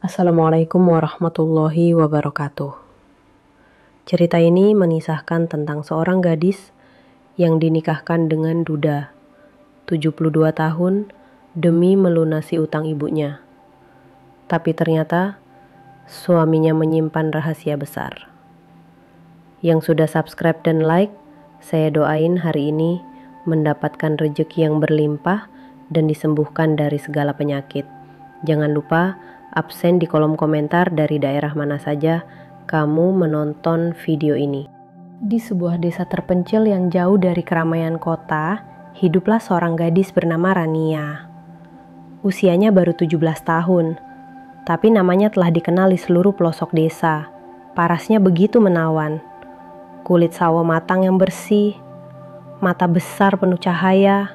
Assalamualaikum warahmatullahi wabarakatuh. Cerita ini menisahkan tentang seorang gadis yang dinikahkan dengan duda, 72 tahun, demi melunasi utang ibunya. Tapi ternyata suaminya menyimpan rahasia besar. Yang sudah subscribe dan like, saya doain hari ini mendapatkan rezeki yang berlimpah dan disembuhkan dari segala penyakit. Jangan lupa absen di kolom komentar dari daerah mana saja kamu menonton video ini. Di sebuah desa terpencil yang jauh dari keramaian kota, hiduplah seorang gadis bernama Rania. Usianya baru 17 tahun, tapi namanya telah dikenal di seluruh pelosok desa. Parasnya begitu menawan. Kulit sawo matang yang bersih, mata besar penuh cahaya,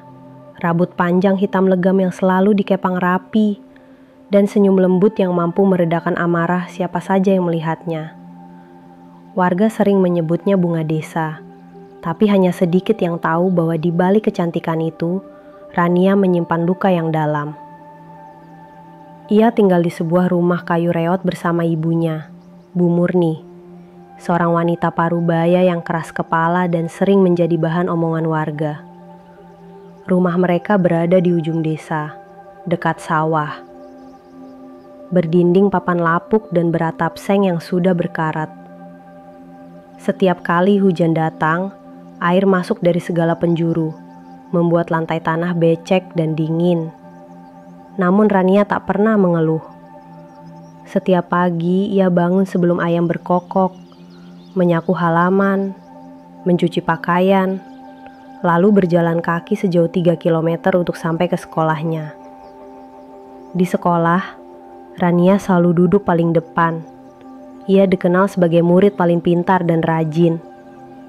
rambut panjang hitam legam yang selalu dikepang rapi, dan senyum lembut yang mampu meredakan amarah siapa saja yang melihatnya. Warga sering menyebutnya bunga desa, tapi hanya sedikit yang tahu bahwa di balik kecantikan itu, Rania menyimpan luka yang dalam. Ia tinggal di sebuah rumah kayu reot bersama ibunya, Bu Murni, seorang wanita parubaya yang keras kepala dan sering menjadi bahan omongan warga. Rumah mereka berada di ujung desa, dekat sawah. Berdinding papan lapuk dan beratap seng yang sudah berkarat. Setiap kali hujan datang, air masuk dari segala penjuru, membuat lantai tanah becek dan dingin. Namun Rania tak pernah mengeluh. Setiap pagi ia bangun sebelum ayam berkokok, menyapu halaman, mencuci pakaian, lalu berjalan kaki sejauh 3 km untuk sampai ke sekolahnya. Di sekolah, Rania selalu duduk paling depan. Ia dikenal sebagai murid paling pintar dan rajin.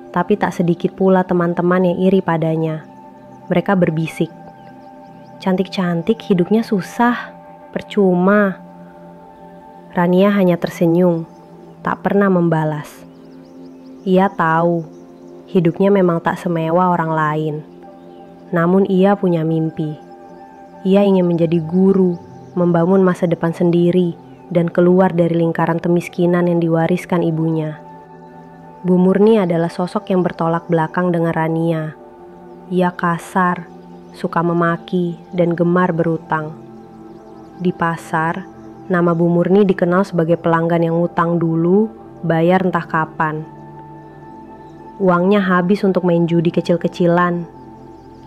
Tapi tak sedikit pula teman-teman yang iri padanya. Mereka berbisik, "Cantik-cantik hidupnya susah, percuma." Rania hanya tersenyum, tak pernah membalas. Ia tahu, hidupnya memang tak semewah orang lain. Namun ia punya mimpi. Ia ingin menjadi guru, membangun masa depan sendiri, dan keluar dari lingkaran kemiskinan yang diwariskan ibunya. Bu Murni adalah sosok yang bertolak belakang dengan Rania. Ia kasar, suka memaki, dan gemar berutang. Di pasar, nama Bu Murni dikenal sebagai pelanggan yang ngutang dulu, bayar entah kapan. Uangnya habis untuk main judi kecil-kecilan,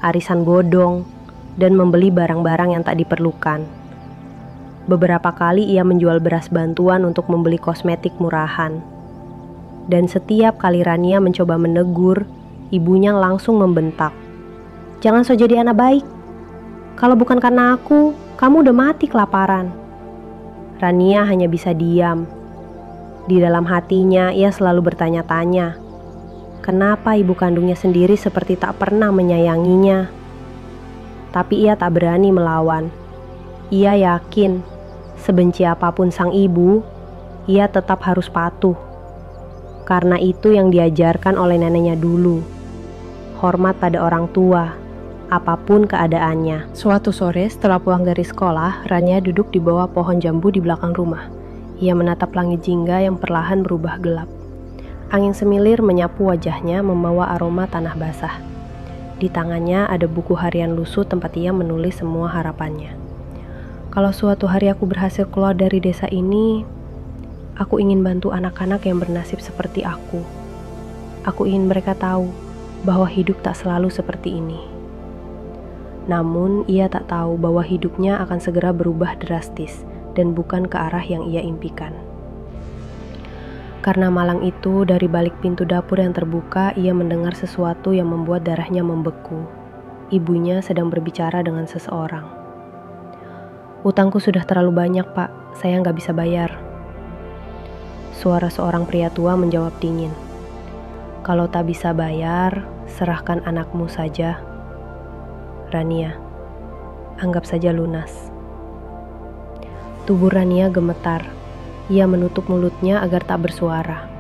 arisan bodong, dan membeli barang-barang yang tak diperlukan. Beberapa kali ia menjual beras bantuan untuk membeli kosmetik murahan. Dan setiap kali Rania mencoba menegur, ibunya langsung membentak, "Jangan so jadi anak baik. Kalau bukan karena aku, kamu udah mati kelaparan." Rania hanya bisa diam. Di dalam hatinya ia selalu bertanya-tanya, kenapa ibu kandungnya sendiri seperti tak pernah menyayanginya. Tapi ia tak berani melawan. Ia yakin sebenci apapun sang ibu, ia tetap harus patuh. Karena itu yang diajarkan oleh neneknya dulu. Hormat pada orang tua, apapun keadaannya. Suatu sore setelah pulang dari sekolah, Rania duduk di bawah pohon jambu di belakang rumah. Ia menatap langit jingga yang perlahan berubah gelap. Angin semilir menyapu wajahnya membawa aroma tanah basah. Di tangannya ada buku harian lusuh tempat ia menulis semua harapannya. Kalau suatu hari aku berhasil keluar dari desa ini, aku ingin bantu anak-anak yang bernasib seperti aku. Aku ingin mereka tahu bahwa hidup tak selalu seperti ini. Namun, ia tak tahu bahwa hidupnya akan segera berubah drastis dan bukan ke arah yang ia impikan. Karena malang itu, dari balik pintu dapur yang terbuka, ia mendengar sesuatu yang membuat darahnya membeku. Ibunya sedang berbicara dengan seseorang. "Utangku sudah terlalu banyak, Pak. Saya nggak bisa bayar." Suara seorang pria tua menjawab dingin. "Kalau tak bisa bayar, serahkan anakmu saja. Rania, anggap saja lunas." Tubuh Rania gemetar. Ia menutup mulutnya agar tak bersuara.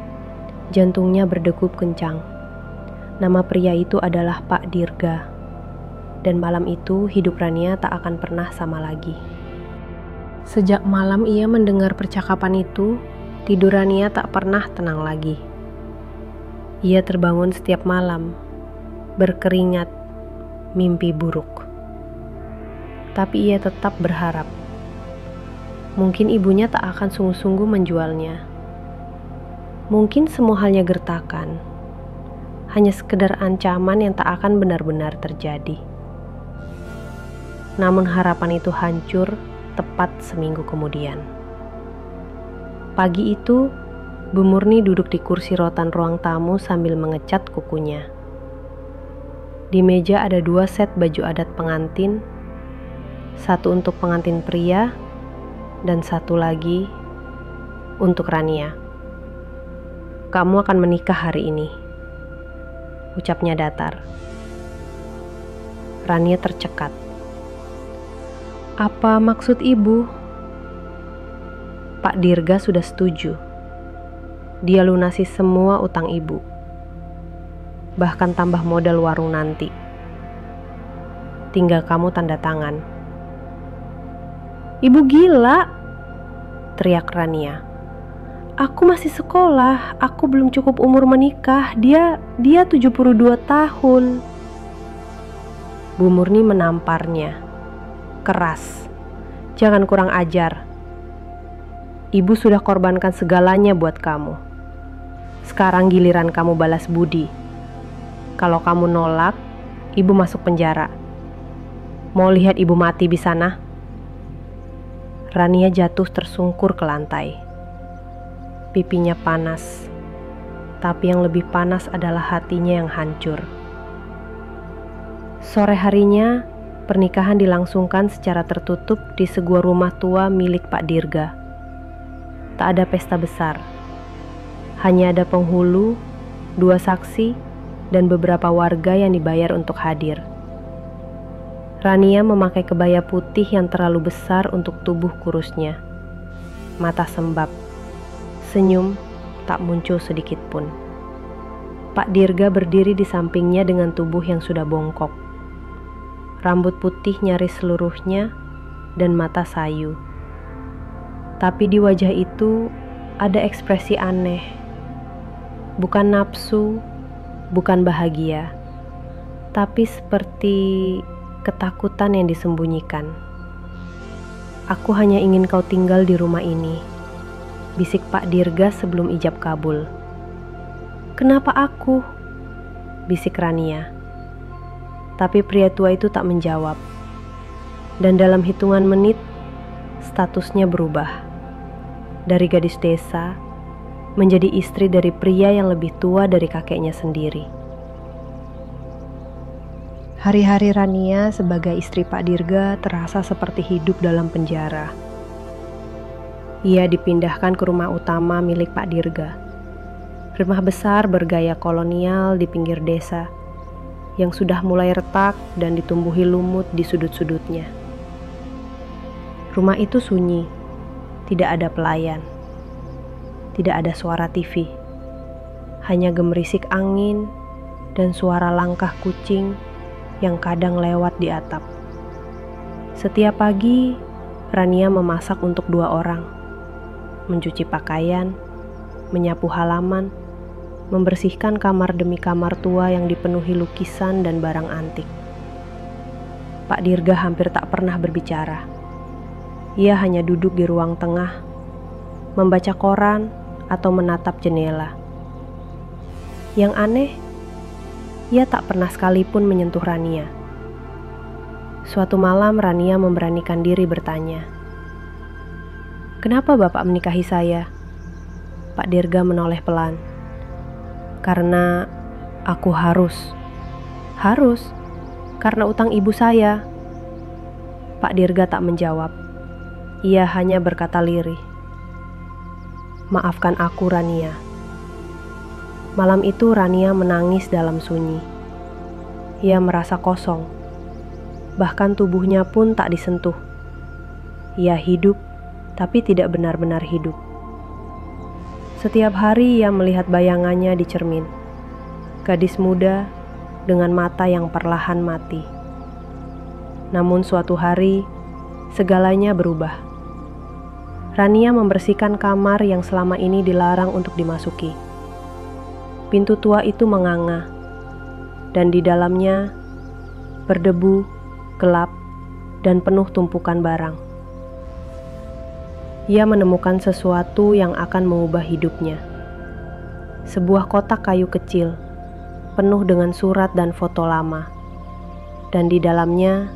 Jantungnya berdegup kencang. Nama pria itu adalah Pak Dirga. Dan malam itu hidup Rania tak akan pernah sama lagi. Sejak malam ia mendengar percakapan itu, tidur Rania tak pernah tenang lagi. Ia terbangun setiap malam, berkeringat, mimpi buruk. Tapi ia tetap berharap. Mungkin ibunya tak akan sungguh-sungguh menjualnya. Mungkin semua halnya gertakan, hanya sekedar ancaman yang tak akan benar-benar terjadi. Namun harapan itu hancur tepat seminggu kemudian. Pagi itu, Bu Murni duduk di kursi rotan ruang tamu sambil mengecat kukunya. Di meja ada 2 set baju adat pengantin, satu untuk pengantin pria, dan satu lagi untuk Rania. "Kamu akan menikah hari ini," ucapnya datar. Rania tercekat. "Apa maksud ibu?" Pak Dirga sudah setuju. Dia lunasi semua utang ibu, bahkan tambah modal warung nanti. Tinggal kamu tanda tangan. "Ibu gila!" teriak Rania. "Aku masih sekolah, aku belum cukup umur menikah, dia 72 tahun. Bu Murni menamparnya keras. "Jangan kurang ajar. Ibu sudah korbankan segalanya buat kamu. Sekarang giliran kamu balas budi. Kalau kamu nolak, ibu masuk penjara. Mau lihat ibu mati di sana?" Rania jatuh tersungkur ke lantai. Pipinya panas, tapi yang lebih panas adalah hatinya yang hancur. Sore harinya, pernikahan dilangsungkan secara tertutup di sebuah rumah tua milik Pak Dirga. Tak ada pesta besar. Hanya ada penghulu, 2 saksi, dan beberapa warga yang dibayar untuk hadir. Rania memakai kebaya putih yang terlalu besar untuk tubuh kurusnya. Mata sembab, senyum tak muncul sedikit pun. Pak Dirga berdiri di sampingnya dengan tubuh yang sudah bongkok. Rambut putih nyaris seluruhnya dan mata sayu. Tapi di wajah itu ada ekspresi aneh. Bukan nafsu, bukan bahagia, tapi seperti ketakutan yang disembunyikan. "Aku hanya ingin kau tinggal di rumah ini," bisik Pak Dirga sebelum ijab kabul. "Kenapa aku?" bisik Rania. Tapi pria tua itu tak menjawab. Dan dalam hitungan menit, statusnya berubah. Dari gadis desa, menjadi istri dari pria yang lebih tua dari kakeknya sendiri. Hari-hari Rania sebagai istri Pak Dirga terasa seperti hidup dalam penjara. Ia dipindahkan ke rumah utama milik Pak Dirga. Rumah besar bergaya kolonial di pinggir desa, yang sudah mulai retak dan ditumbuhi lumut di sudut-sudutnya. Rumah itu sunyi, tidak ada pelayan, tidak ada suara TV, hanya gemerisik angin dan suara langkah kucing yang kadang lewat di atap. Setiap pagi, Rania memasak untuk 2 orang, mencuci pakaian, menyapu halaman, membersihkan kamar demi kamar tua yang dipenuhi lukisan dan barang antik. Pak Dirga hampir tak pernah berbicara. Ia hanya duduk di ruang tengah, membaca koran atau menatap jendela. Yang aneh, ia tak pernah sekalipun menyentuh Rania. Suatu malam Rania memberanikan diri bertanya, "Kenapa Bapak menikahi saya?" Pak Dirga menoleh pelan. "Karena aku harus." "Harus? Karena utang ibu saya." Pak Dirga tak menjawab. Ia hanya berkata lirih, "Maafkan aku, Rania." Malam itu Rania menangis dalam sunyi. Ia merasa kosong. Bahkan tubuhnya pun tak disentuh. Ia hidup, tapi tidak benar-benar hidup. Setiap hari ia melihat bayangannya di cermin. Gadis muda dengan mata yang perlahan mati. Namun suatu hari, segalanya berubah. Rania membersihkan kamar yang selama ini dilarang untuk dimasuki. Pintu tua itu menganga, dan di dalamnya berdebu, gelap, dan penuh tumpukan barang. Ia menemukan sesuatu yang akan mengubah hidupnya. Sebuah kotak kayu kecil, penuh dengan surat dan foto lama. Dan di dalamnya,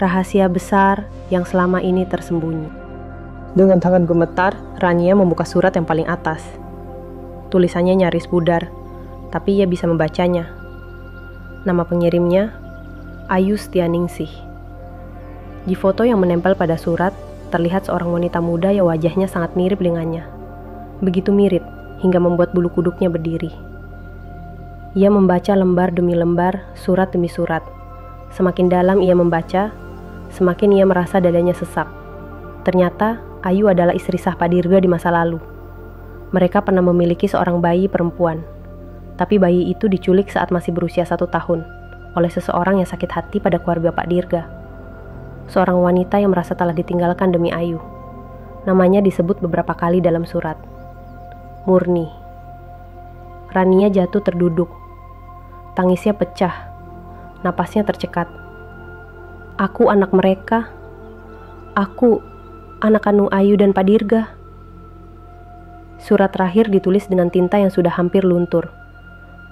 rahasia besar yang selama ini tersembunyi. Dengan tangan gemetar, Rania membuka surat yang paling atas. Tulisannya nyaris pudar, tapi ia bisa membacanya. Nama pengirimnya, Ayu Setianingsih. Di foto yang menempel pada surat, terlihat seorang wanita muda yang wajahnya sangat mirip dengannya. Begitu mirip, hingga membuat bulu kuduknya berdiri. Ia membaca lembar demi lembar, surat demi surat. Semakin dalam ia membaca, semakin ia merasa dadanya sesak. Ternyata, Ayu adalah istri sah Pak Dirga di masa lalu. Mereka pernah memiliki seorang bayi perempuan. Tapi bayi itu diculik saat masih berusia 1 tahun oleh seseorang yang sakit hati pada keluarga Pak Dirga. Seorang wanita yang merasa telah ditinggalkan demi Ayu. Namanya disebut beberapa kali dalam surat. Murni. Rania jatuh terduduk. Tangisnya pecah. Napasnya tercekat. Aku anak mereka. Aku anak kandung Ayu dan Pak Dirga. Surat terakhir ditulis dengan tinta yang sudah hampir luntur.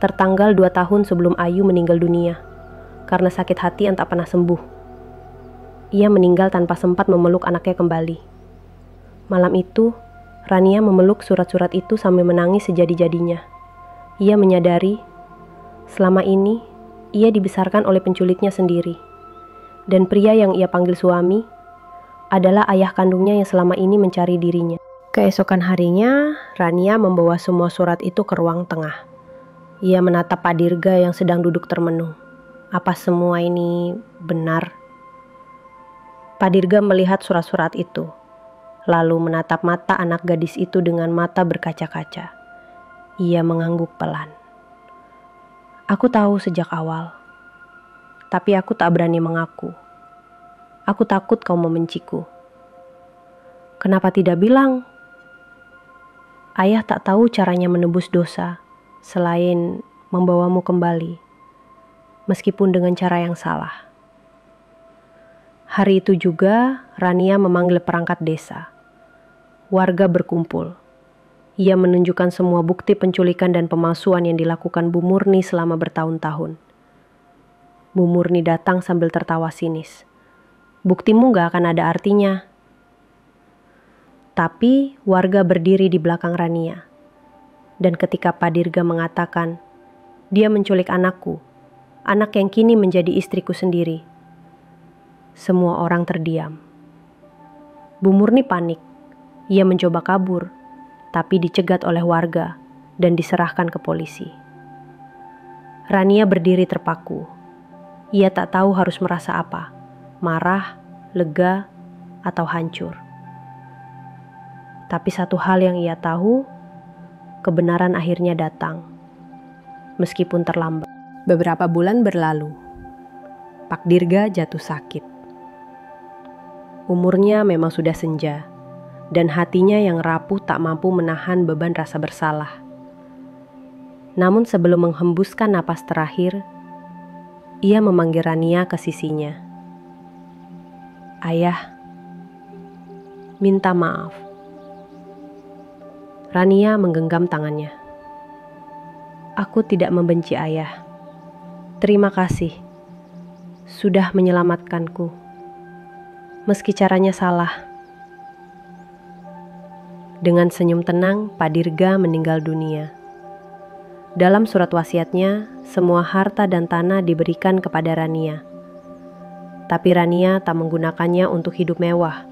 Tertanggal 2 tahun sebelum Ayu meninggal dunia. Karena sakit hati yang tak pernah sembuh. Ia meninggal tanpa sempat memeluk anaknya kembali. Malam itu, Rania memeluk surat-surat itu sambil menangis sejadi-jadinya. Ia menyadari, selama ini, ia dibesarkan oleh penculiknya sendiri. Dan pria yang ia panggil suami, adalah ayah kandungnya yang selama ini mencari dirinya. Keesokan harinya, Rania membawa semua surat itu ke ruang tengah. Ia menatap Pak Dirga yang sedang duduk termenung. Apa semua ini benar? Pak Dirga melihat surat-surat itu, lalu menatap mata anak gadis itu dengan mata berkaca-kaca. Ia mengangguk pelan. Aku tahu sejak awal, tapi aku tak berani mengaku. Aku takut kau membenciku. Kenapa tidak bilang? Ayah tak tahu caranya menebus dosa, selain membawamu kembali, meskipun dengan cara yang salah. Hari itu juga, Rania memanggil perangkat desa. Warga berkumpul. Ia menunjukkan semua bukti penculikan dan pemalsuan yang dilakukan Bu Murni selama bertahun-tahun. Bu Murni datang sambil tertawa sinis. Buktimu gak akan ada artinya. Tapi warga berdiri di belakang Rania. Dan ketika Pak Dirga mengatakan, dia menculik anakku, anak yang kini menjadi istriku sendiri. Semua orang terdiam. Bu Murni panik. Ia mencoba kabur, tapi dicegat oleh warga dan diserahkan ke polisi. Rania berdiri terpaku. Ia tak tahu harus merasa apa. Marah, lega, atau hancur. Tapi satu hal yang ia tahu, kebenaran akhirnya datang, meskipun terlambat. Beberapa bulan berlalu, Pak Dirga jatuh sakit. Umurnya memang sudah senja, dan hatinya yang rapuh tak mampu menahan beban rasa bersalah. Namun sebelum menghembuskan napas terakhir, ia memanggil Rania ke sisinya. Ayah, minta maaf. Rania menggenggam tangannya. Aku tidak membenci ayah. Terima kasih. Sudah menyelamatkanku. Meski caranya salah. Dengan senyum tenang, Pak Dirga meninggal dunia. Dalam surat wasiatnya, semua harta dan tanah diberikan kepada Rania. Tapi Rania tak menggunakannya untuk hidup mewah.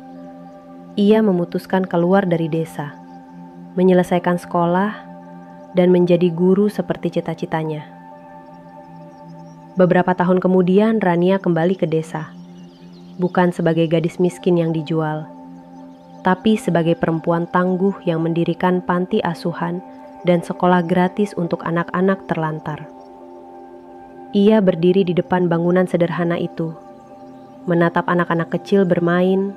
Ia memutuskan keluar dari desa, menyelesaikan sekolah, dan menjadi guru seperti cita-citanya. Beberapa tahun kemudian Rania kembali ke desa, bukan sebagai gadis miskin yang dijual, tapi sebagai perempuan tangguh yang mendirikan panti asuhan dan sekolah gratis untuk anak-anak terlantar. Ia berdiri di depan bangunan sederhana itu, menatap anak-anak kecil bermain,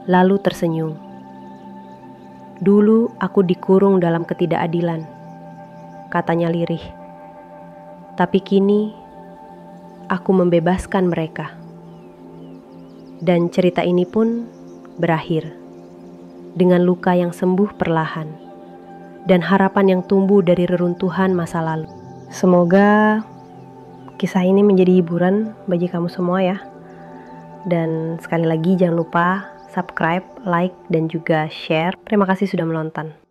lalu tersenyum. Dulu aku dikurung dalam ketidakadilan, katanya lirih. Tapi kini aku membebaskan mereka. Dan cerita ini pun berakhir dengan luka yang sembuh perlahan dan harapan yang tumbuh dari reruntuhan masa lalu. Semoga kisah ini menjadi hiburan bagi kamu semua ya. Dan sekali lagi jangan lupa subscribe, like, dan juga share. Terima kasih sudah menonton.